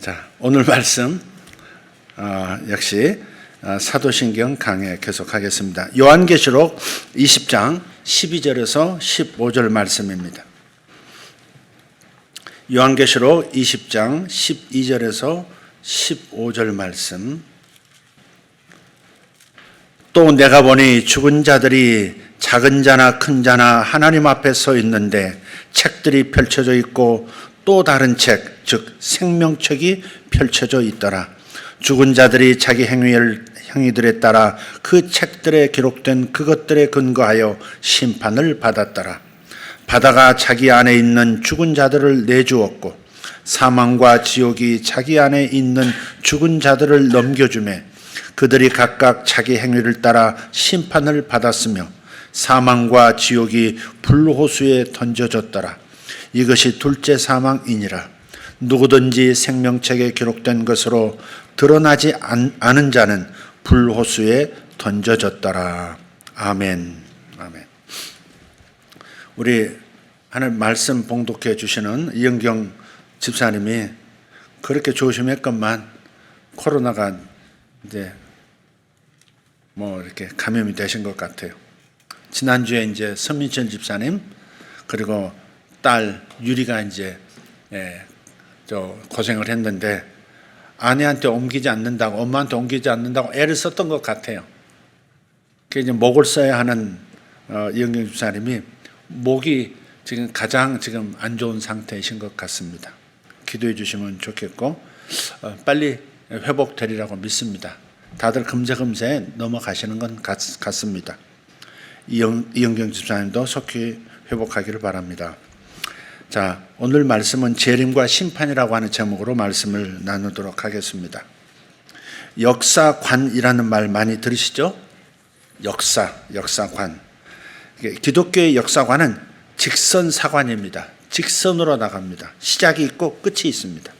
자, 오늘 말씀 역시 사도신경 강해 계속하겠습니다. 요한계시록 20장 12절에서 15절 말씀입니다. 요한계시록 20장 12절에서 15절 말씀. 또 내가 보니 죽은 자들이 작은 자나 큰 자나 하나님 앞에 서 있는데 책들이 펼쳐져 있고 또 다른 책, 즉 생명책이 펼쳐져 있더라. 죽은 자들이 자기 행위들에 따라 그 책들에 기록된 그것들에 근거하여 심판을 받았더라. 바다가 자기 안에 있는 죽은 자들을 내주었고 사망과 지옥이 자기 안에 있는 죽은 자들을 넘겨주매 그들이 각각 자기 행위를 따라 심판을 받았으며 사망과 지옥이 불호수에 던져졌더라. 이것이 둘째 사망이니라. 누구든지 생명책에 기록된 것으로 드러나지 않은 자는 불호수에 던져졌더라. 아멘. 아멘. 우리 하늘 말씀 봉독해 주시는 이영경 집사님이 그렇게 조심했건만 코로나가 이제 이렇게 감염이 되신 것 같아요. 지난주에 이제 선민철 집사님 그리고 딸 유리가 이제 고생을 했는데 아내한테 옮기지 않는다고 엄마한테 옮기지 않는다고 애를 썼던 것 같아요. 그 이제 목을 써야 하는 이영경 집사님이 목이 지금 가장 지금 안 좋은 상태이신 것 같습니다. 기도해 주시면 좋겠고 빨리 회복되리라고 믿습니다. 다들 금세 넘어가시는 건 같습니다. 이영경 집사님도 속히 회복하기를 바랍니다. 자, 오늘 말씀은 재림과 심판이라고 하는 제목으로 말씀을 나누도록 하겠습니다. 역사관이라는 말 많이 들으시죠? 역사관. 기독교의 역사관은 직선사관입니다. 직선으로 나갑니다. 시작이 있고 끝이 있습니다.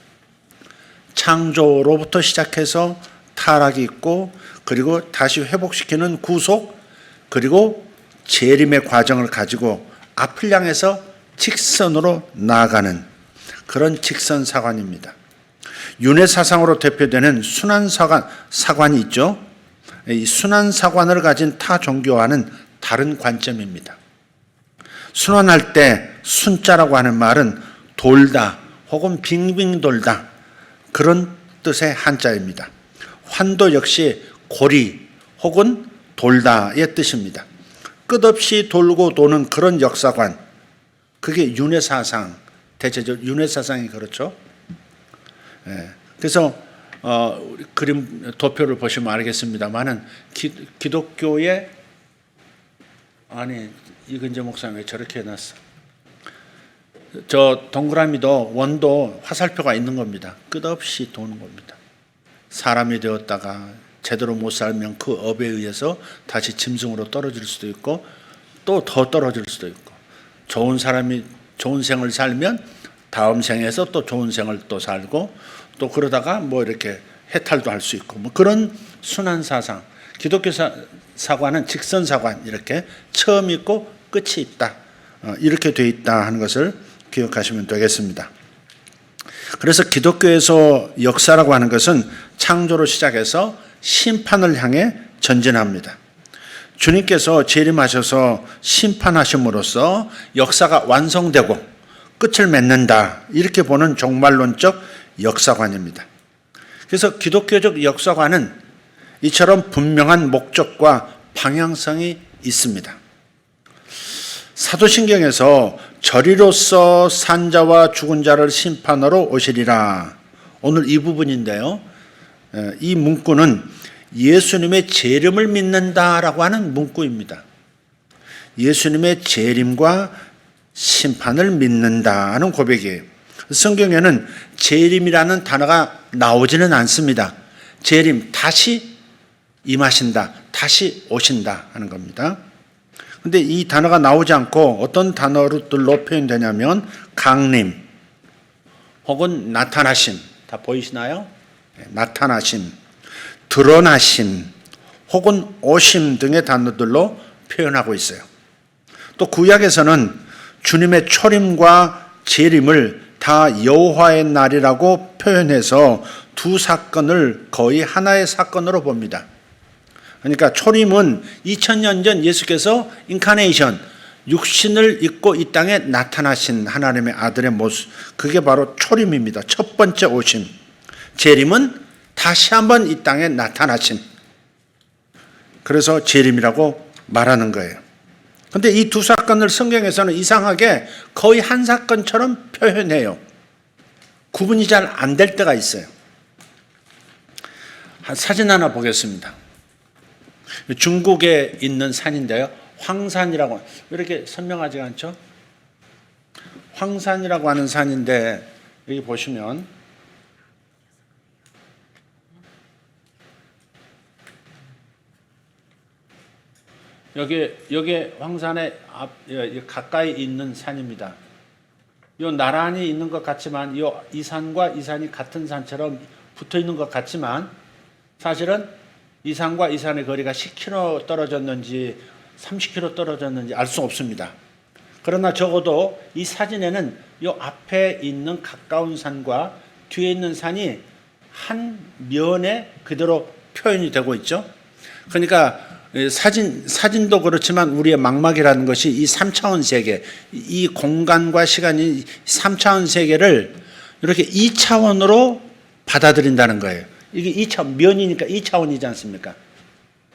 창조로부터 시작해서 타락이 있고 그리고 다시 회복시키는 구속 그리고 재림의 과정을 가지고 앞을 향해서 직선으로 나아가는 그런 직선사관입니다. 윤회사상으로 대표되는 순환사관이 있죠. 이 순환사관을 가진 타 종교와는 다른 관점입니다. 순환할 때 순자라고 하는 말은 돌다 혹은 빙빙 돌다 그런 뜻의 한자입니다. 환도 역시 고리 혹은 돌다의 뜻입니다. 끝없이 돌고 도는 그런 역사관, 그게 윤회사상, 대체적으로 윤회사상이 그렇죠. 그래서 그림 도표를 보시면 알겠습니다만은 기독교의 이근재 목사님 왜 저렇게 해놨어? 저 동그라미도 원도 화살표가 있는 겁니다. 끝없이 도는 겁니다. 사람이 되었다가 제대로 못 살면 그 업에 의해서 다시 짐승으로 떨어질 수도 있고 또 더 떨어질 수도 있고 좋은 사람이 좋은 생을 살면 다음 생에서 또 좋은 생을 또 살고 또 그러다가 이렇게 해탈도 할 수 있고 그런 순환사상. 기독교 사관은 직선사관 이렇게 처음 있고 끝이 있다. 이렇게 돼 있다 하는 것을 기억하시면 되겠습니다. 그래서 기독교에서 역사라고 하는 것은 창조로 시작해서 심판을 향해 전진합니다. 주님께서 재림하셔서 심판하심으로써 역사가 완성되고 끝을 맺는다. 이렇게 보는 종말론적 역사관입니다. 그래서 기독교적 역사관은 이처럼 분명한 목적과 방향성이 있습니다. 사도신경에서 저리로서 산 자와 죽은 자를 심판하러 오시리라. 오늘 이 부분인데요. 이 문구는 예수님의 재림을 믿는다라고 하는 문구입니다. 예수님의 재림과 심판을 믿는다는 고백이에요. 성경에는 재림이라는 단어가 나오지는 않습니다. 재림, 다시 임하신다, 다시 오신다 하는 겁니다. 근데 이 단어가 나오지 않고 어떤 단어들로 표현되냐면 강림 혹은 나타나심, 다 보이시나요? 나타나심, 드러나심 혹은 오심 등의 단어들로 표현하고 있어요. 또 구약에서는 주님의 초림과 재림을 다 여호와의 날이라고 표현해서 두 사건을 거의 하나의 사건으로 봅니다. 그러니까 초림은 2000년 전 예수께서 인카네이션, 육신을 입고 이 땅에 나타나신 하나님의 아들의 모습, 그게 바로 초림입니다. 첫 번째 오심. 재림은 다시 한번 이 땅에 나타나심. 그래서 재림이라고 말하는 거예요. 근데 이 두 사건을 성경에서는 이상하게 거의 한 사건처럼 표현해요. 구분이 잘 안 될 때가 있어요. 사진 하나 보겠습니다. 중국에 있는 산인데요. 황산이라고, 이렇게 선명하지 않죠? 황산이라고 하는 산인데 여기 보시면 여기 황산에 가까이 있는 산입니다. 요 나란히 있는 것 같지만 이 산과 이 산이 같은 산처럼 붙어 있는 것 같지만 사실은 이 산과 이 산의 거리가 10km 떨어졌는지 30km 떨어졌는지 알 수 없습니다. 그러나 적어도 이 사진에는 이 앞에 있는 가까운 산과 뒤에 있는 산이 한 면에 그대로 표현이 되고 있죠. 그러니까 사진도 그렇지만 우리의 망막이라는 것이 이 3차원 세계, 이 공간과 시간이 3차원 세계를 이렇게 2차원으로 받아들인다는 거예요. 이게 2차원, 면이니까 2차원이지 않습니까?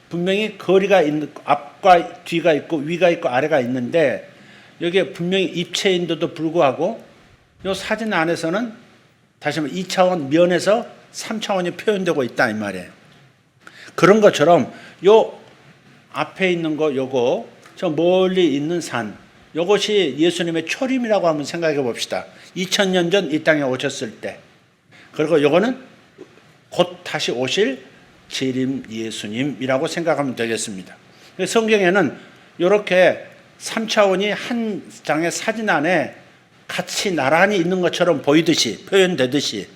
분명히 거리가 있는, 앞과 뒤가 있고 위가 있고 아래가 있는데 여기에 분명히 입체인데도 불구하고 이 사진 안에서는 다시 한번 2차원 면에서 3차원이 표현되고 있다 이 말이에요. 그런 것처럼 요 앞에 있는 거 요거 저 멀리 있는 산 요것이 예수님의 초림이라고 한번 생각해 봅시다. 2000년 전 이 땅에 오셨을 때. 그리고 요거는 곧 다시 오실 재림 예수님이라고 생각하면 되겠습니다. 성경에는 이렇게 3차원이 한 장의 사진 안에 같이 나란히 있는 것처럼 보이듯이 표현되듯이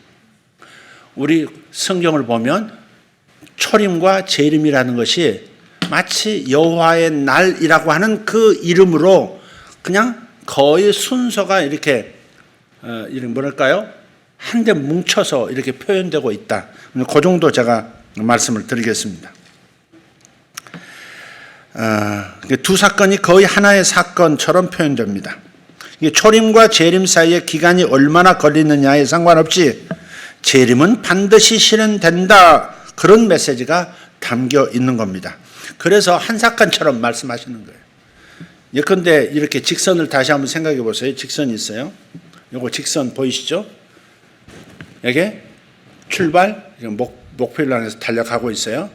우리 성경을 보면 초림과 재림이라는 것이 마치 여호와의 날이라고 하는 그 이름으로 그냥 거의 순서가 이렇게 뭐랄까요? 한데 뭉쳐서 이렇게 표현되고 있다. 그 정도 제가 말씀을 드리겠습니다. 두 사건이 거의 하나의 사건처럼 표현됩니다. 초림과 재림 사이의 기간이 얼마나 걸리느냐에 상관없이 재림은 반드시 실현된다. 그런 메시지가 담겨 있는 겁니다. 그래서 한 사건처럼 말씀하시는 거예요. 예컨대 이렇게 직선을 다시 한번 생각해 보세요. 직선이 있어요. 요거 직선 보이시죠? 이게 출발, 목표를 향해서 달려가고 있어요.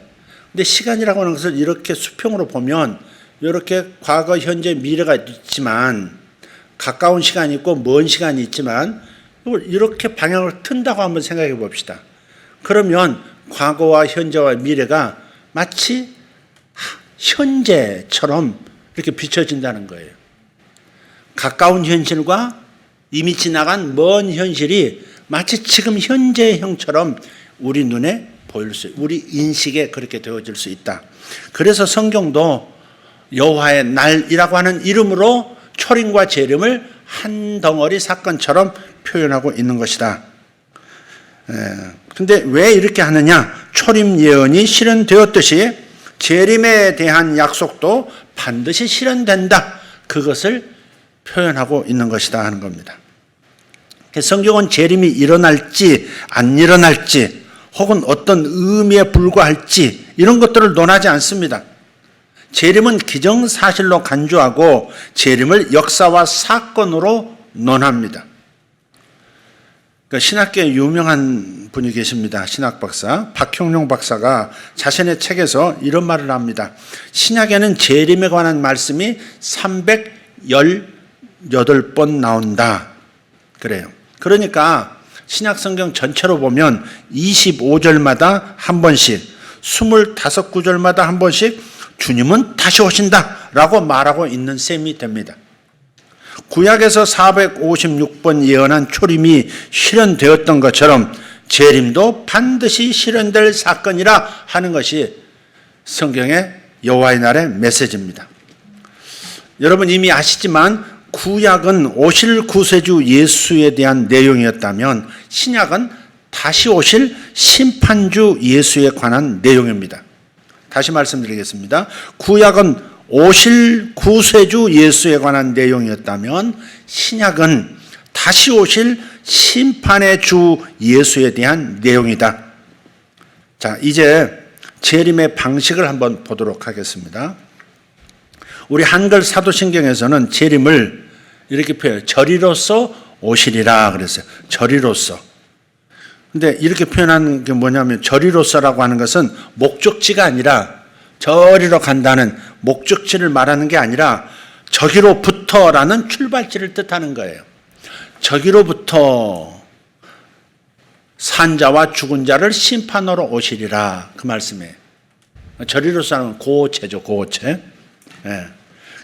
근데 시간이라고 하는 것을 이렇게 수평으로 보면 이렇게 과거, 현재, 미래가 있지만 가까운 시간이 있고 먼 시간이 있지만 이렇게 방향을 튼다고 한번 생각해 봅시다. 그러면 과거와 현재와 미래가 마치 현재처럼 이렇게 비춰진다는 거예요. 가까운 현실과 이미 지나간 먼 현실이 마치 지금 현재형처럼 우리 눈에 보일 수, 우리 인식에 그렇게 되어질 수 있다. 그래서 성경도 여호와의 날이라고 하는 이름으로 초림과 재림을 한 덩어리 사건처럼 표현하고 있는 것이다. 근데 왜 이렇게 하느냐? 초림 예언이 실현되었듯이 재림에 대한 약속도 반드시 실현된다. 그것을 표현하고 있는 것이다 하는 겁니다. 성경은 재림이 일어날지 안 일어날지 혹은 어떤 의미에 불과할지 이런 것들을 논하지 않습니다. 재림은 기정사실로 간주하고 재림을 역사와 사건으로 논합니다. 신학계에 유명한 분이 계십니다. 신학 박사 박형룡 박사가 자신의 책에서 이런 말을 합니다. 신약에는 재림에 관한 말씀이 318번 나온다. 그래요. 그러니까 신약 성경 전체로 보면 25절마다 한 번씩 25구절마다 한 번씩 주님은 다시 오신다라고 말하고 있는 셈이 됩니다. 구약에서 456번 예언한 초림이 실현되었던 것처럼 재림도 반드시 실현될 사건이라 하는 것이 성경의 여호와의 날의 메시지입니다. 여러분 이미 아시지만 구약은 오실 구세주 예수에 대한 내용이었다면 신약은 다시 오실 심판주 예수에 관한 내용입니다. 다시 말씀드리겠습니다. 구약은 오실 구세주 예수에 관한 내용이었다면 신약은 다시 오실 심판의 주 예수에 대한 내용이다. 자, 이제 재림의 방식을 한번 보도록 하겠습니다. 우리 한글 사도신경에서는 재림을 이렇게 표현해요. 저리로서 오시리라 그랬어요. 저리로서. 근데 이렇게 표현하는 게 뭐냐면 저리로서라고 하는 것은 목적지가 아니라 저리로 간다는 목적지를 말하는 게 아니라 저기로부터라는 출발지를 뜻하는 거예요. 저기로부터 산자와 죽은 자를 심판하러 오시리라 그 말씀이에요. 저리로서 하는 고체죠. 고체. 예.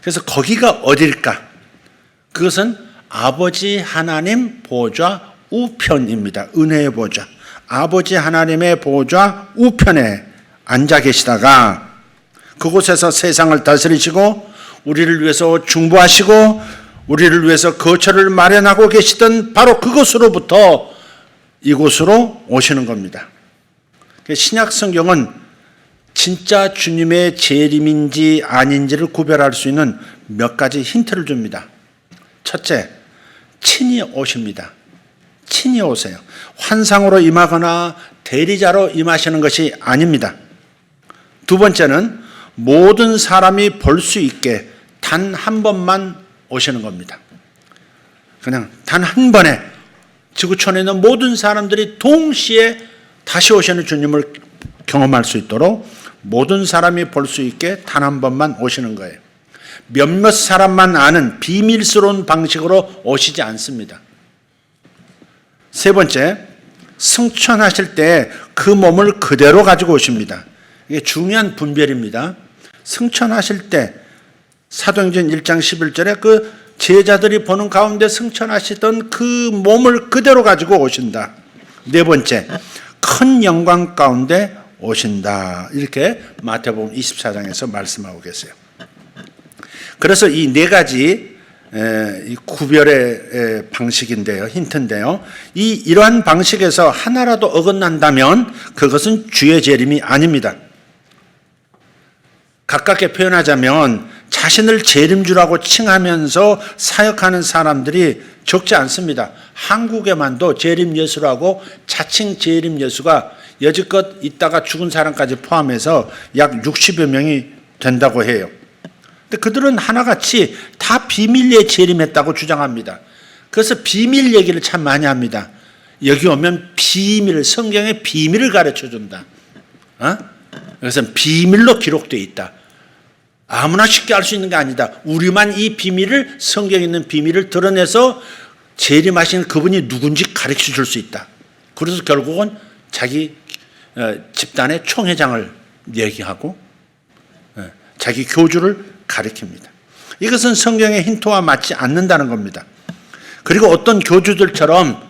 그래서 거기가 어딜까? 그것은 아버지 하나님 보좌 우편입니다. 은혜의 보좌. 아버지 하나님의 보좌 우편에 앉아 계시다가 그곳에서 세상을 다스리시고 우리를 위해서 중보하시고 우리를 위해서 거처를 마련하고 계시던 바로 그곳으로부터 이곳으로 오시는 겁니다. 신약 성경은 진짜 주님의 재림인지 아닌지를 구별할 수 있는 몇 가지 힌트를 줍니다. 첫째, 친히 오십니다. 친히 오세요. 환상으로 임하거나 대리자로 임하시는 것이 아닙니다. 두 번째는 모든 사람이 볼 수 있게 단 한 번만 오시는 겁니다. 그냥 단 한 번에 지구촌에 있는 모든 사람들이 동시에 다시 오시는 주님을 경험할 수 있도록 모든 사람이 볼 수 있게 단 한 번만 오시는 거예요. 몇몇 사람만 아는 비밀스러운 방식으로 오시지 않습니다. 세 번째, 승천하실 때 그 몸을 그대로 가지고 오십니다. 이게 중요한 분별입니다. 승천하실 때 사도행전 1장 11절에 그 제자들이 보는 가운데 승천하시던 그 몸을 그대로 가지고 오신다. 네 번째, 큰 영광 가운데 오신다. 이렇게 마태복음 24장에서 말씀하고 계세요. 그래서 이 네 가지 구별의 방식인데요. 힌트인데요. 이러한 방식에서 하나라도 어긋난다면 그것은 주의 재림이 아닙니다. 가깝게 표현하자면 자신을 재림주라고 칭하면서 사역하는 사람들이 적지 않습니다. 한국에만도 재림예수라고 자칭 재림예수가 여지껏 있다가 죽은 사람까지 포함해서 약 60여 명이 된다고 해요. 근데 그들은 하나같이 다 비밀리에 재림했다고 주장합니다. 그래서 비밀 얘기를 참 많이 합니다. 여기 오면 비밀, 성경의 비밀을 가르쳐준다. 그래서 비밀로 기록되어 있다. 아무나 쉽게 알 수 있는 게 아니다. 우리만 이 비밀을, 성경에 있는 비밀을 드러내서 재림하신 그분이 누군지 가르쳐 줄 수 있다. 그래서 결국은 자기 집단의 총회장을 얘기하고 자기 교주를 가르칩니다. 이것은 성경의 힌트와 맞지 않는다는 겁니다. 그리고 어떤 교주들처럼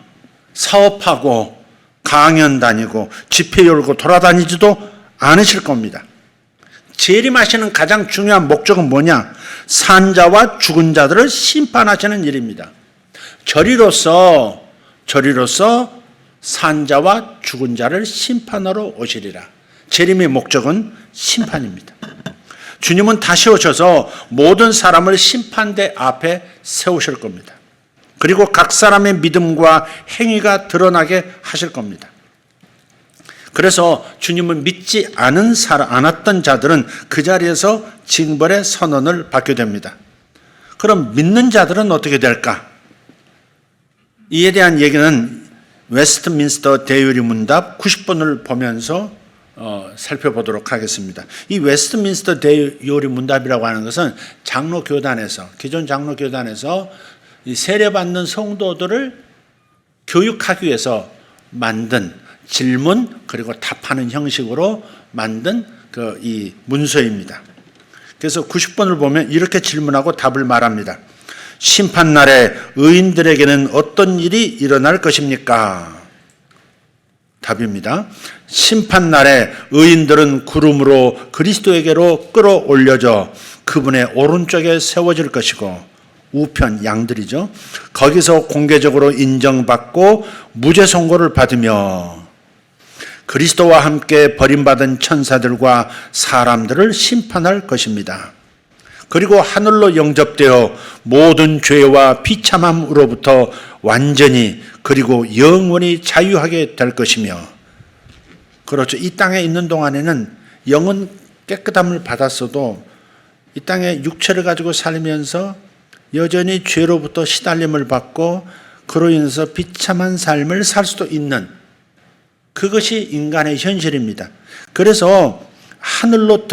사업하고 강연 다니고 집회 열고 돌아다니지도 않으실 겁니다. 재림하시는 가장 중요한 목적은 뭐냐? 산자와 죽은 자들을 심판하시는 일입니다. 저리로서 산자와 죽은 자를 심판하러 오시리라. 재림의 목적은 심판입니다. 주님은 다시 오셔서 모든 사람을 심판대 앞에 세우실 겁니다. 그리고 각 사람의 믿음과 행위가 드러나게 하실 겁니다. 그래서 주님을 믿지 않았던 자들은 그 자리에서 징벌의 선언을 받게 됩니다. 그럼 믿는 자들은 어떻게 될까? 이에 대한 얘기는 웨스트민스터 대유리 문답 90번을 보면서 살펴보도록 하겠습니다. 이 웨스트민스터 대유리 문답이라고 하는 것은 장로교단에서, 기존 장로교단에서 세례받는 성도들을 교육하기 위해서 만든 질문 그리고 답하는 형식으로 만든 이 문서입니다. 그래서 90번을 보면 이렇게 질문하고 답을 말합니다. 심판날에 의인들에게는 어떤 일이 일어날 것입니까? 답입니다. 심판날에 의인들은 구름으로 그리스도에게로 끌어올려져 그분의 오른쪽에 세워질 것이고 우편 양들이죠. 거기서 공개적으로 인정받고 무죄 선고를 받으며 그리스도와 함께 버림받은 천사들과 사람들을 심판할 것입니다. 그리고 하늘로 영접되어 모든 죄와 비참함으로부터 완전히 그리고 영원히 자유하게 될 것이며, 그렇죠. 이 땅에 있는 동안에는 영은 깨끗함을 받았어도 이 땅에 육체를 가지고 살면서 여전히 죄로부터 시달림을 받고 그로 인해서 비참한 삶을 살 수도 있는, 그것이 인간의 현실입니다. 그래서 하늘로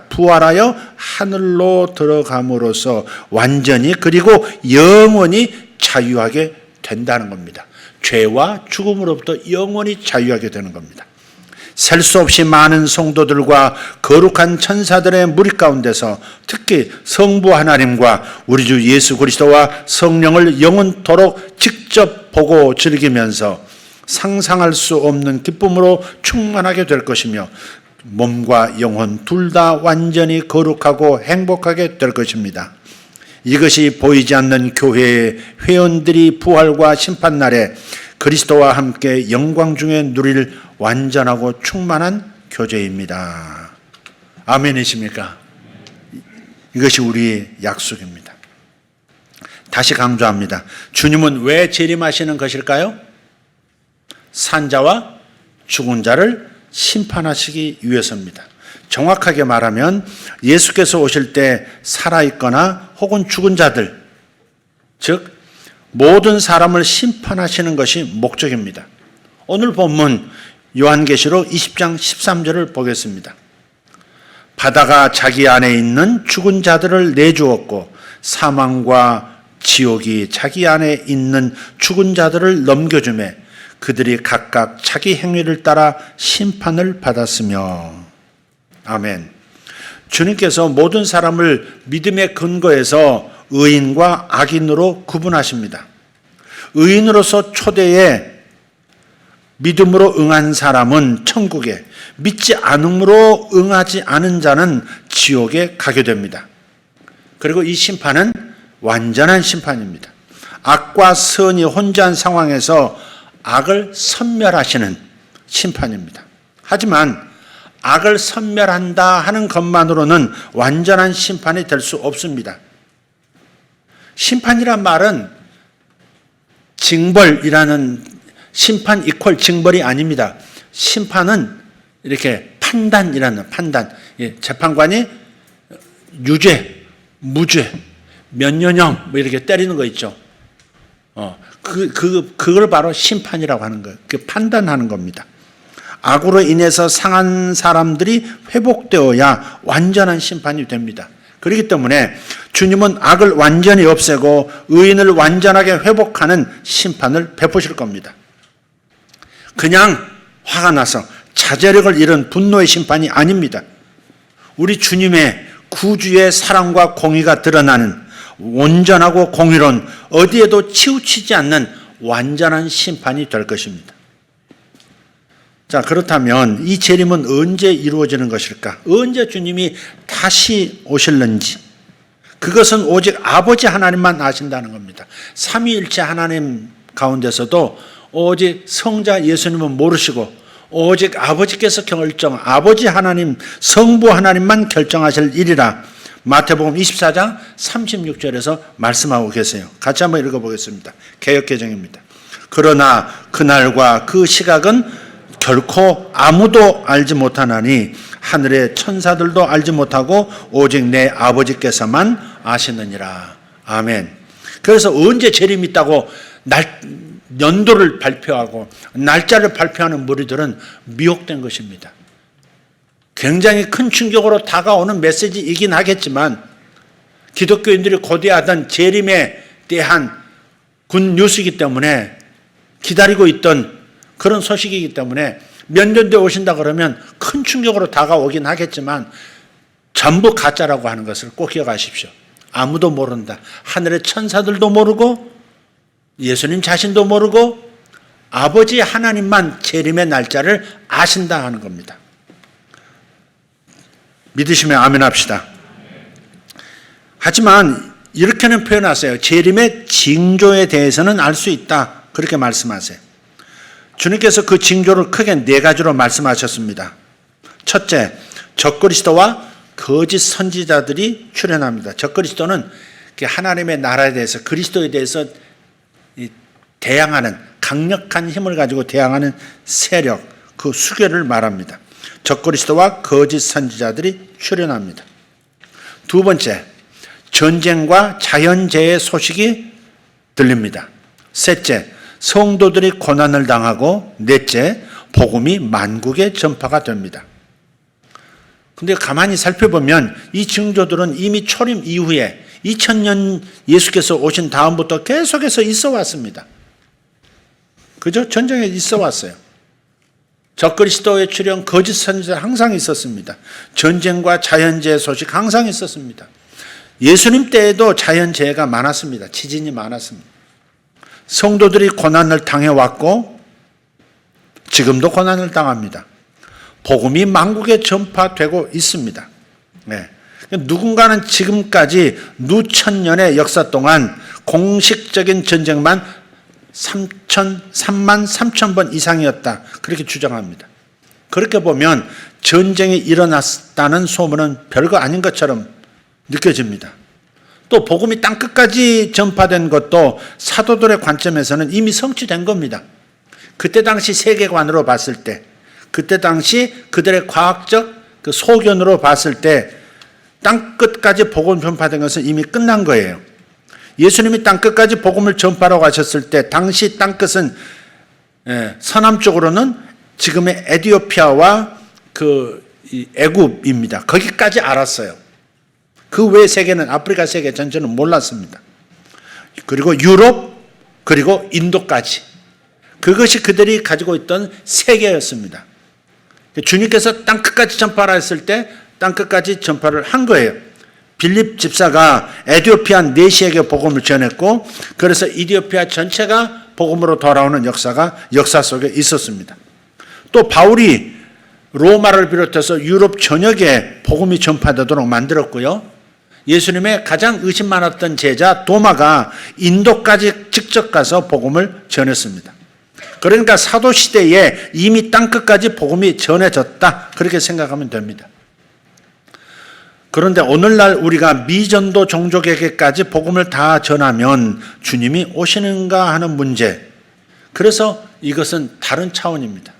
부활하여 하늘로 들어감으로써 완전히 그리고 영원히 자유하게 된다는 겁니다. 죄와 죽음으로부터 영원히 자유하게 되는 겁니다. 셀 수 없이 많은 성도들과 거룩한 천사들의 무리 가운데서 특히 성부 하나님과 우리 주 예수 그리스도와 성령을 영원토록 직접 보고 즐기면서 상상할 수 없는 기쁨으로 충만하게 될 것이며 몸과 영혼 둘 다 완전히 거룩하고 행복하게 될 것입니다. 이것이 보이지 않는 교회의 회원들이 부활과 심판날에 그리스도와 함께 영광 중에 누릴 완전하고 충만한 교제입니다. 아멘이십니까? 이것이 우리의 약속입니다. 다시 강조합니다. 주님은 왜 재림하시는 것일까요? 산자와 죽은 자를 심판하시기 위해서입니다. 정확하게 말하면 예수께서 오실 때 살아있거나 혹은 죽은 자들, 즉 모든 사람을 심판하시는 것이 목적입니다. 오늘 본문 요한계시록 20장 13절을 보겠습니다. 바다가 자기 안에 있는 죽은 자들을 내주었고 사망과 지옥이 자기 안에 있는 죽은 자들을 넘겨주매 그들이 각각 자기 행위를 따라 심판을 받았으며. 아멘. 주님께서 모든 사람을 믿음의 근거에서 의인과 악인으로 구분하십니다. 의인으로서 초대에 믿음으로 응한 사람은 천국에, 믿지 않음으로 응하지 않은 자는 지옥에 가게 됩니다. 그리고 이 심판은 완전한 심판입니다. 악과 선이 혼재한 상황에서 악을 섬멸하시는 심판입니다. 하지만 악을 섬멸한다 하는 것만으로는 완전한 심판이 될 수 없습니다. 심판이란 말은 징벌이라는 심판 이퀄 징벌이 아닙니다. 심판은 이렇게 판단이라는 판단. 재판관이 유죄, 무죄, 몇 년형 뭐 이렇게 때리는 거 있죠. 그걸 바로 심판이라고 하는 거예요. 그 판단하는 겁니다. 악으로 인해서 상한 사람들이 회복되어야 완전한 심판이 됩니다. 그렇기 때문에 주님은 악을 완전히 없애고 의인을 완전하게 회복하는 심판을 베푸실 겁니다. 그냥 화가 나서 자제력을 잃은 분노의 심판이 아닙니다. 우리 주님의 구주의 사랑과 공의가 드러나는 온전하고 공의로운 어디에도 치우치지 않는 완전한 심판이 될 것입니다. 자, 그렇다면 이 재림은 언제 이루어지는 것일까? 언제 주님이 다시 오실는지, 그것은 오직 아버지 하나님만 아신다는 겁니다. 삼위일체 하나님 가운데서도 오직 성자 예수님은 모르시고 오직 아버지께서 아버지 하나님, 성부 하나님만 결정하실 일이라 마태복음 24장 36절에서 말씀하고 계세요. 같이 한번 읽어보겠습니다. 개역개정입니다. 그러나 그날과 그 시각은 결코 아무도 알지 못하나니 하늘의 천사들도 알지 못하고 오직 내 아버지께서만 아시느니라. 아멘. 그래서 언제 재림이 있다고 연도를 발표하고 날짜를 발표하는 무리들은 미혹된 것입니다. 굉장히 큰 충격으로 다가오는 메시지이긴 하겠지만 기독교인들이 고대하던 재림에 대한 굿뉴스이기 때문에 기다리고 있던 그런 소식이기 때문에 몇 년 뒤에 오신다 그러면 큰 충격으로 다가오긴 하겠지만 전부 가짜라고 하는 것을 꼭 기억하십시오. 아무도 모른다. 하늘의 천사들도 모르고 예수님 자신도 모르고 아버지 하나님만 재림의 날짜를 아신다 하는 겁니다. 믿으시면 아멘 합시다. 하지만 이렇게는 표현하세요. 재림의 징조에 대해서는 알 수 있다. 그렇게 말씀하세요. 주님께서 그 징조를 크게 네 가지로 말씀하셨습니다. 첫째, 적그리스도와 거짓 선지자들이 출현합니다. 적그리스도는 하나님의 나라에 대해서, 그리스도에 대해서 대항하는, 강력한 힘을 가지고 대항하는 세력, 그 수교를 말합니다. 적그리스도와 거짓 선지자들이 출현합니다. 두 번째, 전쟁과 자연재해 소식이 들립니다. 셋째, 성도들이 고난을 당하고, 넷째, 복음이 만국에 전파가 됩니다. 근데 가만히 살펴보면 이 징조들은 이미 초림 이후에 2000년 예수께서 오신 다음부터 계속해서 있어 왔습니다. 그죠? 전쟁에 있어 왔어요. 적그리스도의 출현, 거짓 선지자 항상 있었습니다. 전쟁과 자연재해 소식 항상 있었습니다. 예수님 때에도 자연재해가 많았습니다. 지진이 많았습니다. 성도들이 고난을 당해왔고 지금도 고난을 당합니다. 복음이 만국에 전파되고 있습니다. 네. 누군가는 지금까지 누천년의 역사 동안 공식적인 전쟁만 3만 3천 번 이상이었다. 그렇게 주장합니다. 그렇게 보면 전쟁이 일어났다는 소문은 별거 아닌 것처럼 느껴집니다. 또 복음이 땅끝까지 전파된 것도 사도들의 관점에서는 이미 성취된 겁니다. 그때 당시 세계관으로 봤을 때, 그때 당시 그들의 과학적 그 소견으로 봤을 때 땅끝까지 복음 전파된 것은 이미 끝난 거예요. 예수님이 땅끝까지 복음을 전파하러 가셨을 때 당시 땅끝은 서남쪽으로는 지금의 에티오피아와 그 애굽입니다. 거기까지 알았어요. 그 외 세계는, 아프리카 세계 전체는 몰랐습니다. 그리고 유럽, 그리고 인도까지. 그것이 그들이 가지고 있던 세계였습니다. 주님께서 땅끝까지 전파를 했을 때 땅끝까지 전파를 한 거예요. 빌립 집사가 에티오피아 내시에게 복음을 전했고, 그래서 이디오피아 전체가 복음으로 돌아오는 역사 속에 있었습니다. 또 바울이 로마를 비롯해서 유럽 전역에 복음이 전파되도록 만들었고요. 예수님의 가장 의심 많았던 제자 도마가 인도까지 직접 가서 복음을 전했습니다. 그러니까 사도시대에 이미 땅끝까지 복음이 전해졌다. 그렇게 생각하면 됩니다. 그런데 오늘날 우리가 미전도 종족에게까지 복음을 다 전하면 주님이 오시는가 하는 문제. 그래서 이것은 다른 차원입니다.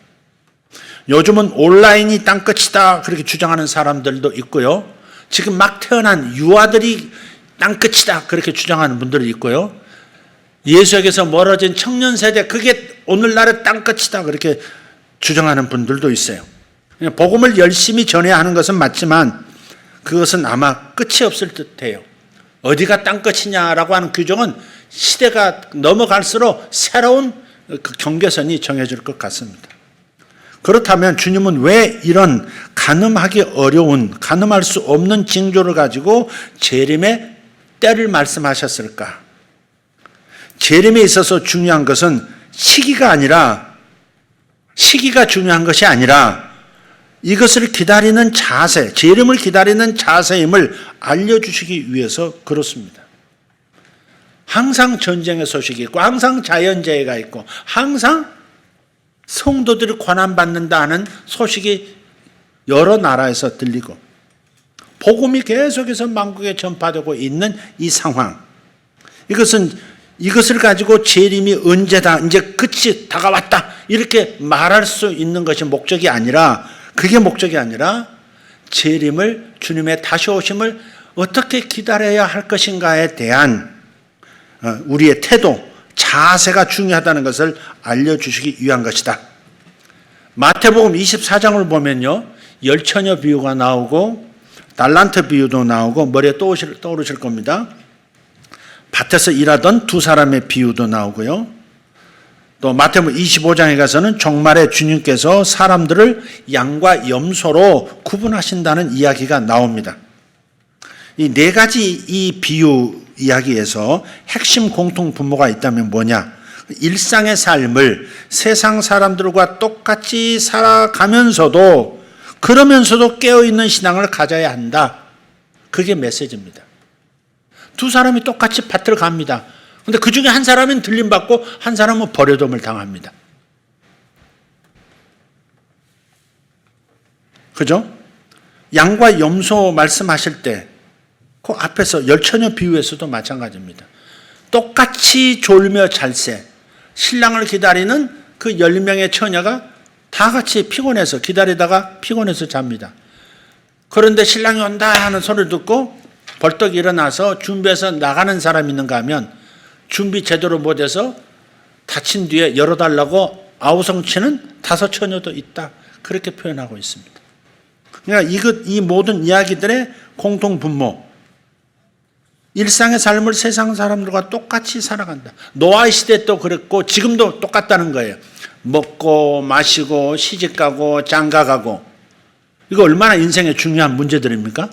요즘은 온라인이 땅끝이다 그렇게 주장하는 사람들도 있고요. 지금 막 태어난 유아들이 땅끝이다 그렇게 주장하는 분들이 있고요. 예수에게서 멀어진 청년 세대, 그게 오늘날의 땅끝이다 그렇게 주장하는 분들도 있어요. 복음을 열심히 전해야 하는 것은 맞지만 그것은 아마 끝이 없을 듯해요. 어디가 땅끝이냐라고 하는 규정은 시대가 넘어갈수록 새로운 그 경계선이 정해질 것 같습니다. 그렇다면 주님은 왜 이런 가늠하기 어려운, 가늠할 수 없는 징조를 가지고 재림의 때를 말씀하셨을까? 재림에 있어서 중요한 것은 시기가 중요한 것이 아니라 이것을 기다리는 자세, 재림을 기다리는 자세임을 알려주시기 위해서 그렇습니다. 항상 전쟁의 소식이 있고, 항상 자연재해가 있고, 항상 성도들이 고난받는다는 소식이 여러 나라에서 들리고, 복음이 계속해서 만국에 전파되고 있는 이 상황, 이것을 가지고 재림이 언제다, 이제 끝이 다가왔다 이렇게 말할 수 있는 것이 목적이 아니라, 그게 목적이 아니라 재림을, 주님의 다시 오심을 어떻게 기다려야 할 것인가에 대한 우리의 태도, 자세가 중요하다는 것을 알려주시기 위한 것이다. 마태복음 24장을 보면요, 열처녀 비유가 나오고 달란트 비유도 나오고 머리에 떠오르실 겁니다. 밭에서 일하던 두 사람의 비유도 나오고요. 또 마태복음 25장에 가서는 종말에 주님께서 사람들을 양과 염소로 구분하신다는 이야기가 나옵니다. 이 네 가지 이 비유 이야기에서 핵심 공통 분모가 있다면 뭐냐? 일상의 삶을 세상 사람들과 똑같이 살아가면서도, 그러면서도 깨어있는 신앙을 가져야 한다. 그게 메시지입니다. 두 사람이 똑같이 밭을 갑니다. 근데 그 중에 한 사람은 들림받고 한 사람은 버려둠을 당합니다. 그죠? 양과 염소 말씀하실 때 그 앞에서 열처녀 비유에서도 마찬가지입니다. 똑같이 졸며 잘새, 신랑을 기다리는 그 10명의 처녀가 다 같이 피곤해서 기다리다가 피곤해서 잡니다. 그런데 신랑이 온다 하는 소리를 듣고 벌떡 일어나서 준비해서 나가는 사람이 있는가 하면 준비 제대로 못해서 다친 뒤에 열어달라고 아우성치는 5 처녀도 있다. 그렇게 표현하고 있습니다. 그러니까 이 모든 이야기들의 공통 분모, 일상의 삶을 세상 사람들과 똑같이 살아간다. 노아의 시대도 그랬고 지금도 똑같다는 거예요. 먹고 마시고 시집가고 장가가고, 이거 얼마나 인생의 중요한 문제들입니까?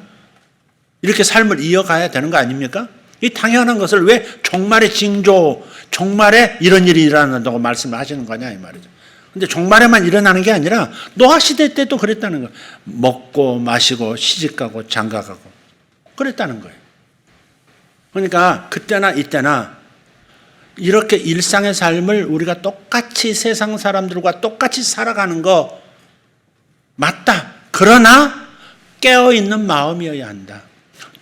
이렇게 삶을 이어가야 되는 거 아닙니까? 이 당연한 것을 왜 종말의 징조, 종말에 이런 일이 일어난다고 말씀을 하시는 거냐 이 말이죠. 근데 종말에만 일어나는 게 아니라 노아 시대 때도 그랬다는 거예요. 먹고 마시고 시집가고 장가가고 그랬다는 거예요. 그러니까 그때나 이때나 이렇게 일상의 삶을 우리가 똑같이 세상 사람들과 똑같이 살아가는 거 맞다. 그러나 깨어있는 마음이어야 한다.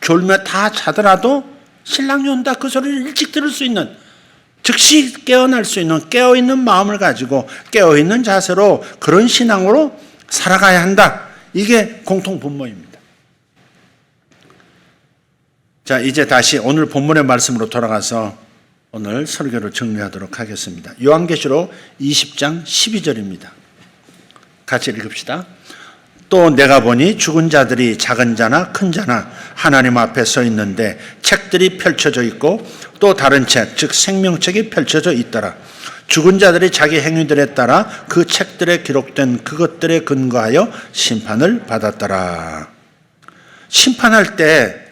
졸며 다 자더라도 신랑이 온다 그 소리를 일찍 들을 수 있는, 즉시 깨어날 수 있는 깨어있는 마음을 가지고 깨어있는 자세로 그런 신앙으로 살아가야 한다. 이게 공통분모입니다. 자, 이제 다시 오늘 본문의 말씀으로 돌아가서 오늘 설교를 정리하도록 하겠습니다. 요한계시록 20장 12절입니다. 같이 읽읍시다. 또 내가 보니 죽은 자들이 작은 자나 큰 자나 하나님 앞에 서 있는데 책들이 펼쳐져 있고 또 다른 책, 즉 생명책이 펼쳐져 있더라. 죽은 자들이 자기 행위들에 따라 그 책들에 기록된 그것들에 근거하여 심판을 받았더라. 심판할 때,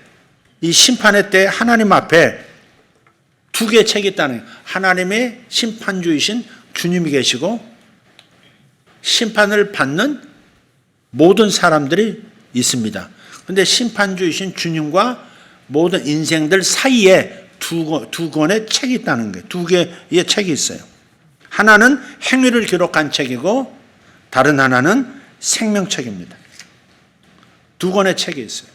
이 심판의 때 하나님 앞에 2개의 책이 있다는 거예요. 하나님의 심판주이신 주님이 계시고 심판을 받는 모든 사람들이 있습니다. 그런데 심판주이신 주님과 모든 인생들 사이에 두 권의 책이 있다는 거예요. 2개의 책이 있어요. 하나는 행위를 기록한 책이고 다른 하나는 생명책입니다. 2권의 책이 있어요.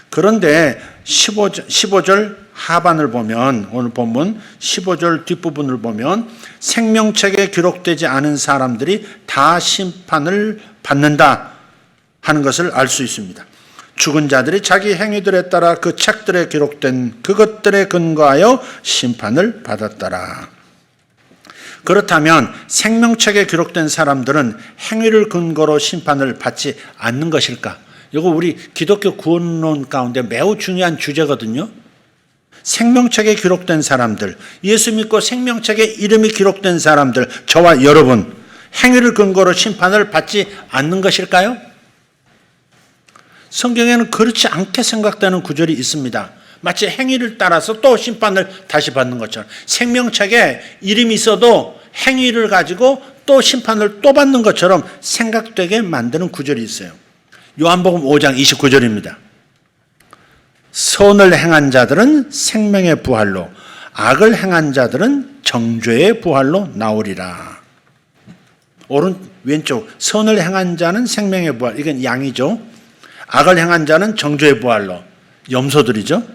그런데 15절 하반을 보면, 오늘 본문 15절 뒷부분을 보면 생명책에 기록되지 않은 사람들이 다 심판을 받는다 하는 것을 알 수 있습니다. 죽은 자들이 자기 행위들에 따라 그 책들에 기록된 그것들에 근거하여 심판을 받았더라. 그렇다면 생명책에 기록된 사람들은 행위를 근거로 심판을 받지 않는 것일까? 이거 우리 기독교 구원론 가운데 매우 중요한 주제거든요. 생명책에 기록된 사람들, 예수 믿고 생명책에 이름이 기록된 사람들, 저와 여러분, 행위를 근거로 심판을 받지 않는 것일까요? 성경에는 그렇지 않게 생각되는 구절이 있습니다. 마치 행위를 따라서 또 심판을 다시 받는 것처럼, 생명책에 이름이 있어도 행위를 가지고 또 심판을 또 받는 것처럼 생각되게 만드는 구절이 있어요. 요한복음 5장 29절입니다. 선을 행한 자들은 생명의 부활로, 악을 행한 자들은 정죄의 부활로 나오리라. 왼쪽, 선을 행한 자는 생명의 부활, 이건 양이죠. 악을 행한 자는 정죄의 부활로, 염소들이죠.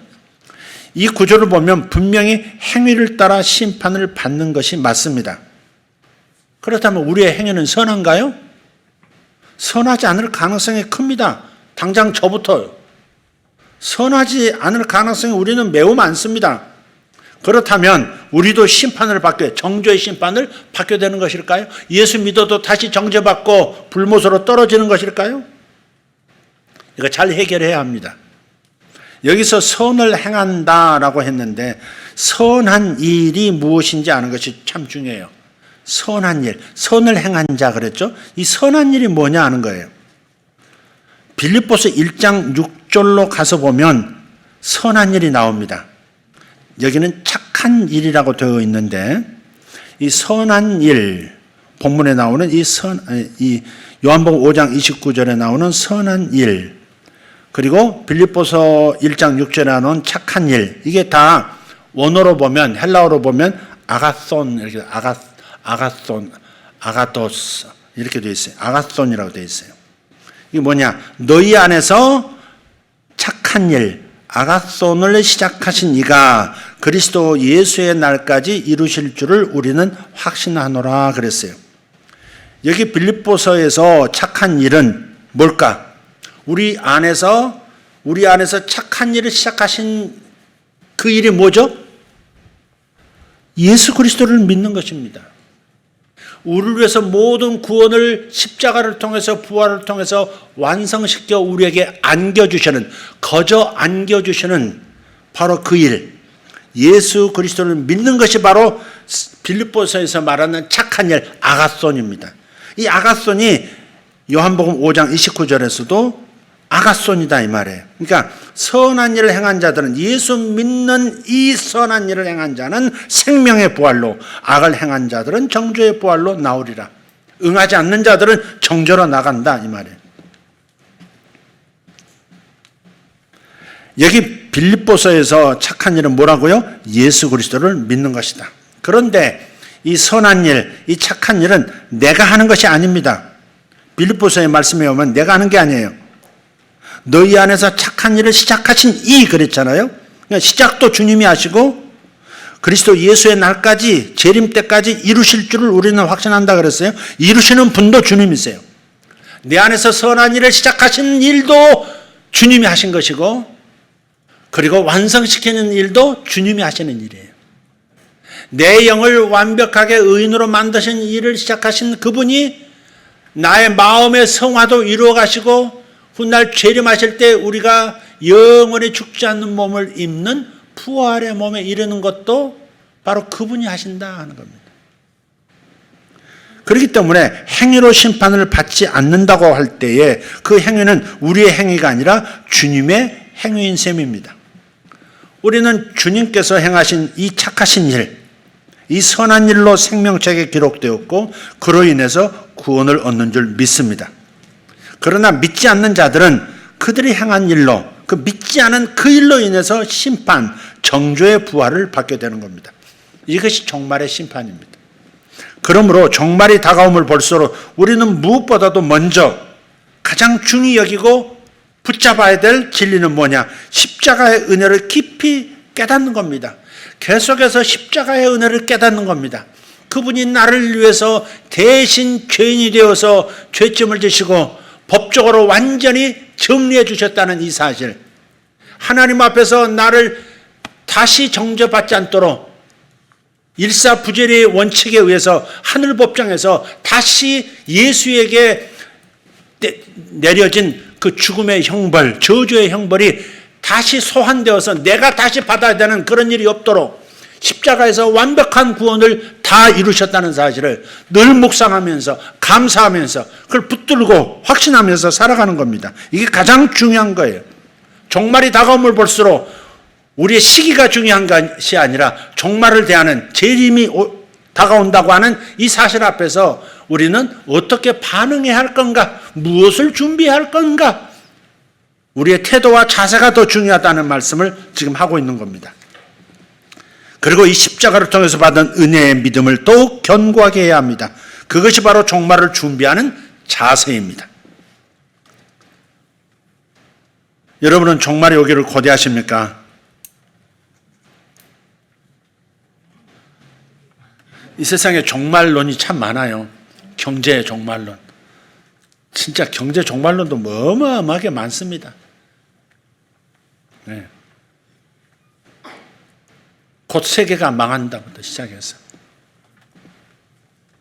이 구절을 보면 분명히 행위를 따라 심판을 받는 것이 맞습니다. 그렇다면 우리의 행위는 선한가요? 선하지 않을 가능성이 큽니다. 당장 저부터요. 선하지 않을 가능성이 우리는 매우 많습니다. 그렇다면 우리도 심판을 받게, 정죄의 심판을 받게 되는 것일까요? 예수 믿어도 다시 정죄받고 불못으로 떨어지는 것일까요? 이거 잘 해결해야 합니다. 여기서 선을 행한다라고 했는데 선한 일이 무엇인지 아는 것이 참 중요해요. 선한 일, 선을 행한 자 그랬죠? 이 선한 일이 뭐냐 하는 거예요. 빌립보서 1장 6절로 가서 보면 선한 일이 나옵니다. 여기는 착한 일이라고 되어 있는데 이 선한 일, 본문에 나오는 이 요한복음 5장 29절에 나오는 선한 일, 그리고 빌립보서 1장 6절에 나온 착한 일, 이게 다 원어로 보면, 헬라어로 보면 아가손, 이렇게 아가손, 아가도스 이렇게 되어 있어요. 아가손이라고 되어 있어요. 이게 뭐냐? 너희 안에서 착한 일, 아가손을 시작하신 이가 그리스도 예수의 날까지 이루실 줄을 우리는 확신하노라 그랬어요. 여기 빌립보서에서 착한 일은 뭘까? 우리 안에서 착한 일을 시작하신 그 일이 뭐죠? 예수 그리스도를 믿는 것입니다. 우리를 위해서 모든 구원을 십자가를 통해서 부활을 통해서 완성시켜 우리에게 안겨주시는, 거저 안겨주시는 바로 그 일, 예수 그리스도를 믿는 것이 바로 빌립보서에서 말하는 착한 일, 아가손입니다. 이 아가손이 요한복음 5장 29절에서도 아가손이다 이 말이에요. 그러니까 선한 일을 행한 자들은, 예수 믿는 이 선한 일을 행한 자는 생명의 부활로, 악을 행한 자들은 정죄의 부활로 나오리라. 응하지 않는 자들은 정죄로 나간다 이 말이에요. 여기 빌립보서에서 착한 일은 뭐라고요? 예수 그리스도를 믿는 것이다. 그런데 이 선한 일, 이 착한 일은 내가 하는 것이 아닙니다. 빌립보서의 말씀에 오면 내가 하는 게 아니에요. 너희 안에서 착한 일을 시작하신 이 그랬잖아요. 그러니까 시작도 주님이 하시고 그리스도 예수의 날까지, 재림 때까지 이루실 줄을 우리는 확신한다 그랬어요. 이루시는 분도 주님이세요. 내 안에서 선한 일을 시작하신 일도 주님이 하신 것이고, 그리고 완성시키는 일도 주님이 하시는 일이에요. 내 영을 완벽하게 의인으로 만드신 일을 시작하신 그분이 나의 마음의 성화도 이루어 가시고, 훗날 재림하실 때 우리가 영원히 죽지 않는 몸을 입는 부활의 몸에 이르는 것도 바로 그분이 하신다 하는 겁니다. 그렇기 때문에 행위로 심판을 받지 않는다고 할 때에 그 행위는 우리의 행위가 아니라 주님의 행위인 셈입니다. 우리는 주님께서 행하신 이 착하신 일, 이 선한 일로 생명책에 기록되었고 그로 인해서 구원을 얻는 줄 믿습니다. 그러나 믿지 않는 자들은 그들이 행한 일로, 그 믿지 않은 그 일로 인해서 심판, 정죄의 부활을 받게 되는 겁니다. 이것이 종말의 심판입니다. 그러므로 종말이 다가옴을 볼수록 우리는 무엇보다도 먼저 가장 중히 여기고 붙잡아야 될 진리는 뭐냐? 십자가의 은혜를 깊이 깨닫는 겁니다. 계속해서 십자가의 은혜를 깨닫는 겁니다. 그분이 나를 위해서 대신 죄인이 되어서 죄점을 지시고 법적으로 완전히 정리해 주셨다는 이 사실, 하나님 앞에서 나를 다시 정죄받지 않도록 일사부재리의 원칙에 의해서 하늘법정에서 다시 예수에게 내려진 그 죽음의 형벌, 저주의 형벌이 다시 소환되어서 내가 다시 받아야 되는 그런 일이 없도록 십자가에서 완벽한 구원을 다 이루셨다는 사실을 늘 묵상하면서 감사하면서 그걸 붙들고 확신하면서 살아가는 겁니다. 이게 가장 중요한 거예요. 종말이 다가옴을 볼수록 우리의 시기가 중요한 것이 아니라 종말을 대하는, 재림이 다가온다고 하는 이 사실 앞에서 우리는 어떻게 반응해야 할 건가, 무엇을 준비해야 할 건가, 우리의 태도와 자세가 더 중요하다는 말씀을 지금 하고 있는 겁니다. 그리고 이 십자가를 통해서 받은 은혜의 믿음을 더욱 견고하게 해야 합니다. 그것이 바로 종말을 준비하는 자세입니다. 여러분은 종말이 오기를 고대하십니까? 이 세상에 종말론이 참 많아요. 경제의 종말론. 진짜 경제 종말론도 어마어마하게 많습니다. 네. 곧 세계가 망한다부터 시작해서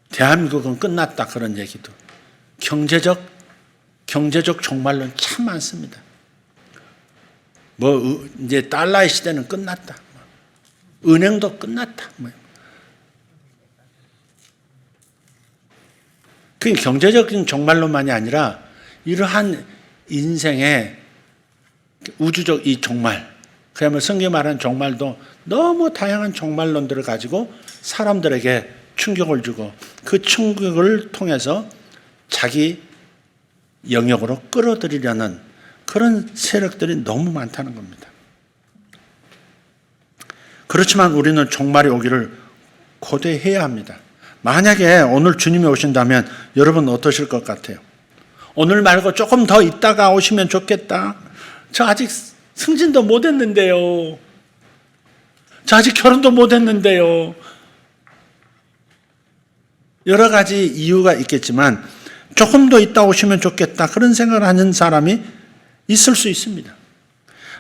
대한민국은 끝났다 그런 얘기도, 경제적 종말론 참 많습니다. 뭐 이제 달러의 시대는 끝났다, 은행도 끝났다. 그 경제적인 종말론만이 아니라 이러한 인생의 우주적 이 종말, 그야말로 성경이 말하는 종말도 너무 다양한 종말론들을 가지고 사람들에게 충격을 주고 그 충격을 통해서 자기 영역으로 끌어들이려는 그런 세력들이 너무 많다는 겁니다. 그렇지만 우리는 종말이 오기를 고대해야 합니다. 만약에 오늘 주님이 오신다면 여러분 어떠실 것 같아요? 오늘 말고 조금 더 있다가 오시면 좋겠다. 저 아직 승진도 못 했는데요. 저 아직 결혼도 못 했는데요. 여러 가지 이유가 있겠지만 조금 더 있다 오시면 좋겠다. 그런 생각을 하는 사람이 있을 수 있습니다.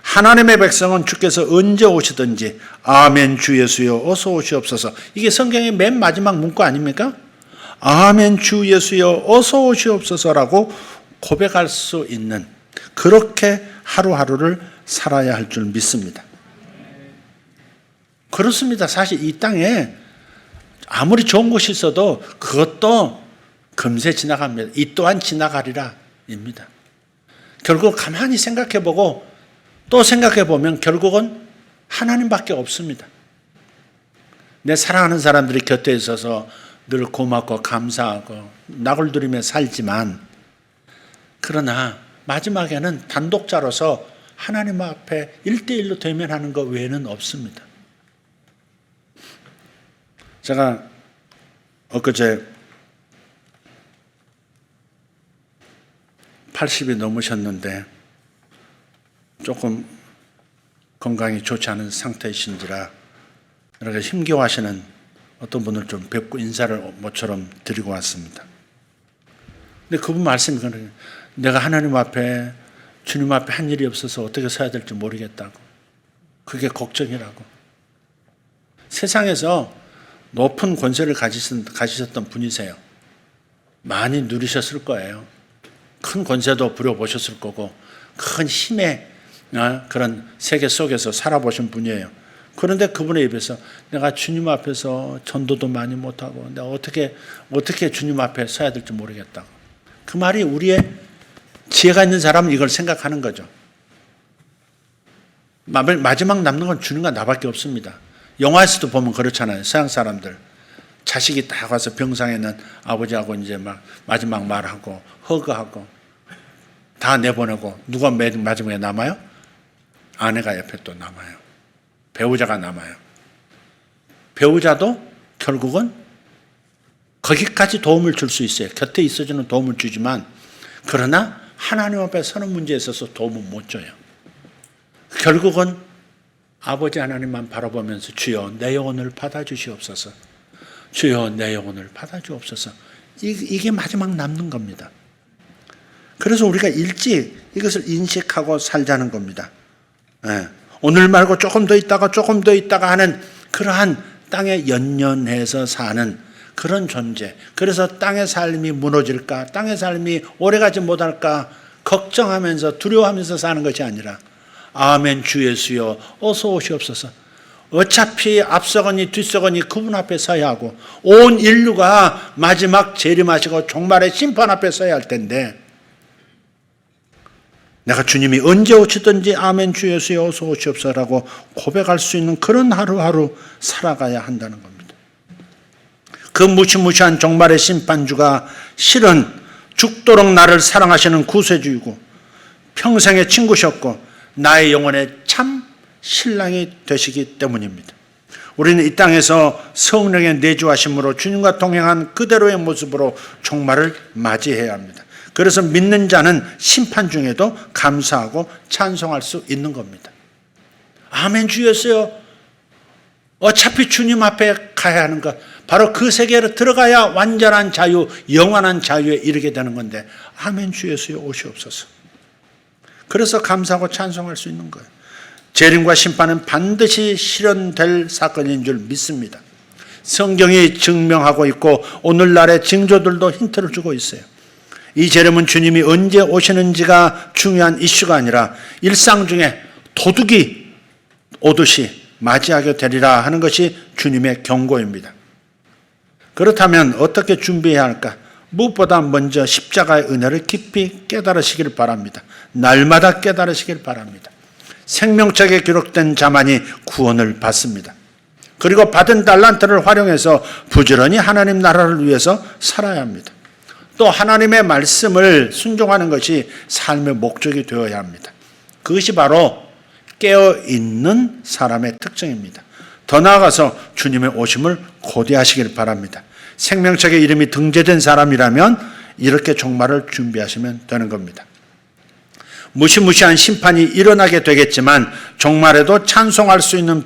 하나님의 백성은 주께서 언제 오시든지 아멘 주 예수여 어서 오시옵소서. 이게 성경의 맨 마지막 문구 아닙니까? 아멘 주 예수여 어서 오시옵소서라고 고백할 수 있는, 그렇게 하루하루를 살아야 할 줄 믿습니다. 그렇습니다. 사실 이 땅에 아무리 좋은 곳이 있어도 그것도 금세 지나갑니다. 이 또한 지나가리라 입니다. 결국 가만히 생각해보고 또 생각해보면 결국은 하나님밖에 없습니다. 내 사랑하는 사람들이 곁에 있어서 늘 고맙고 감사하고 나골두리며 살지만, 그러나 마지막에는 단독자로서 하나님 앞에 1대1로 대면하는 것 외에는 없습니다. 제가 엊그제 80이 넘으셨는데 조금 건강이 좋지 않은 상태이신지라 이렇게 힘겨워하시는 어떤 분을 좀 뵙고 인사를 모처럼 드리고 왔습니다. 근데 그분 말씀이 그래요. 내가 하나님 앞에, 주님 앞에 한 일이 없어서 어떻게 서야 될지 모르겠다고. 그게 걱정이라고. 세상에서 높은 권세를 가지셨던 분이세요. 많이 누리셨을 거예요. 큰 권세도 부려보셨을 거고 큰 힘의 그런 세계 속에서 살아보신 분이에요. 그런데 그분의 입에서 내가 주님 앞에서 전도도 많이 못하고 내가 어떻게 주님 앞에 서야 될지 모르겠다고. 그 말이 우리의 지혜가 있는 사람은 이걸 생각하는 거죠. 마지막 남는 건 주님과 나밖에 없습니다. 영화에서도 보면 그렇잖아요. 서양 사람들 자식이 딱 와서 병상에 있는 아버지하고 이제 막 마지막 말하고 허그하고 다 내보내고 누가 마지막에 남아요? 아내가 옆에 또 남아요. 배우자가 남아요. 배우자도 결국은 거기까지 도움을 줄 수 있어요. 곁에 있어주는 도움을 주지만, 그러나 하나님 앞에 서는 문제에 있어서 도움을 못 줘요. 결국은 아버지 하나님만 바라보면서 주여 내 영혼을 받아주시옵소서. 주여 내 영혼을 받아주옵소서. 이게 마지막 남는 겁니다. 그래서 우리가 일찍 이것을 인식하고 살자는 겁니다. 오늘 말고 조금 더 있다가 하는 그러한 땅에 연연해서 사는 그런 존재. 그래서 땅의 삶이 무너질까, 땅의 삶이 오래가지 못할까 걱정하면서 두려워하면서 사는 것이 아니라 아멘 주 예수여 어서 오시옵소서. 어차피 앞서거니 뒤서거니 그분 앞에 서야 하고 온 인류가 마지막 재림하시고 종말의 심판 앞에 서야 할 텐데, 내가 주님이 언제 오시든지 아멘 주 예수여 어서 오시옵소서라고 고백할 수 있는 그런 하루하루 살아가야 한다는 겁니다. 그 무시무시한 종말의 심판주가 실은 죽도록 나를 사랑하시는 구세주이고 평생의 친구셨고 나의 영혼의 참 신랑이 되시기 때문입니다. 우리는 이 땅에서 성령의 내주하심으로 주님과 동행한 그대로의 모습으로 종말을 맞이해야 합니다. 그래서 믿는 자는 심판 중에도 감사하고 찬송할 수 있는 겁니다. 아멘 주 예수여. 어차피 주님 앞에 가야 하는 것, 바로 그 세계로 들어가야 완전한 자유, 영원한 자유에 이르게 되는 건데 아멘 주 예수여 오시옵소서. 그래서 감사하고 찬송할 수 있는 거예요. 재림과 심판은 반드시 실현될 사건인 줄 믿습니다. 성경이 증명하고 있고 오늘날의 징조들도 힌트를 주고 있어요. 이 재림은 주님이 언제 오시는지가 중요한 이슈가 아니라 일상 중에 도둑이 오듯이 맞이하게 되리라 하는 것이 주님의 경고입니다. 그렇다면 어떻게 준비해야 할까? 무엇보다 먼저 십자가의 은혜를 깊이 깨달으시길 바랍니다. 날마다 깨달으시길 바랍니다. 생명책에 기록된 자만이 구원을 받습니다. 그리고 받은 달란트를 활용해서 부지런히 하나님 나라를 위해서 살아야 합니다. 또 하나님의 말씀을 순종하는 것이 삶의 목적이 되어야 합니다. 그것이 바로 깨어있는 사람의 특징입니다. 더 나아가서 주님의 오심을 고대하시길 바랍니다. 생명책에 이름이 등재된 사람이라면 이렇게 종말을 준비하시면 되는 겁니다. 무시무시한 심판이 일어나게 되겠지만 종말에도 찬송할 수 있는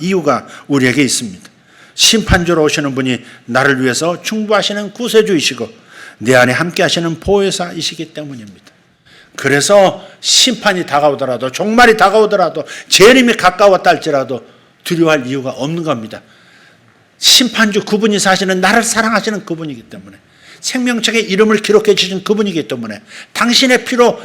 이유가 우리에게 있습니다. 심판주로 오시는 분이 나를 위해서 충부하시는 구세주이시고 내 안에 함께 하시는 보혜사이시기 때문입니다. 그래서 심판이 다가오더라도, 종말이 다가오더라도, 재림이 가까웠다 할지라도 두려워할 이유가 없는 겁니다. 심판주 그분이 사시는 나를 사랑하시는 그분이기 때문에, 생명책에 이름을 기록해 주신 그분이기 때문에, 당신의 피로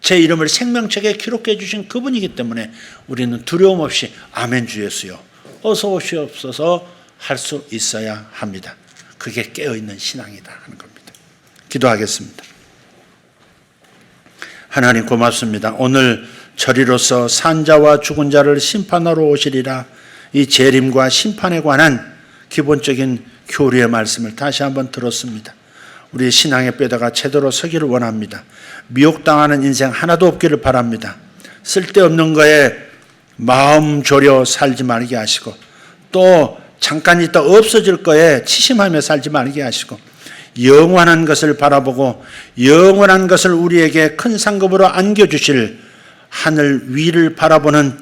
제 이름을 생명책에 기록해 주신 그분이기 때문에 우리는 두려움 없이 아멘 주 예수여 어서 오시옵소서 할 수 있어야 합니다. 그게 깨어있는 신앙이다 하는 겁니다. 기도하겠습니다. 하나님 고맙습니다. 오늘 저리로서 산 자와 죽은 자를 심판하러 오시리라, 이 재림과 심판에 관한 기본적인 교리의 말씀을 다시 한번 들었습니다. 우리 신앙의 뼈대가 제대로 서기를 원합니다. 미혹당하는 인생 하나도 없기를 바랍니다. 쓸데없는 거에 마음 졸여 살지 말게 하시고, 또 잠깐 있다 없어질 거에 치심하며 살지 말게 하시고, 영원한 것을 바라보고 영원한 것을 우리에게 큰 상급으로 안겨주실 하늘 위를 바라보는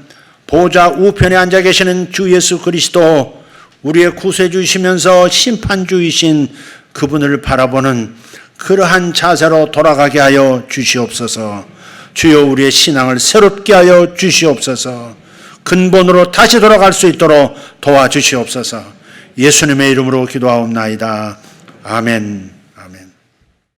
보좌 우편에 앉아 계시는 주 예수 그리스도, 우리의 구세주이시면서 심판주이신 그분을 바라보는 그러한 자세로 돌아가게 하여 주시옵소서. 주여 우리의 신앙을 새롭게 하여 주시옵소서. 근본으로 다시 돌아갈 수 있도록 도와주시옵소서. 예수님의 이름으로 기도하옵나이다. 아멘.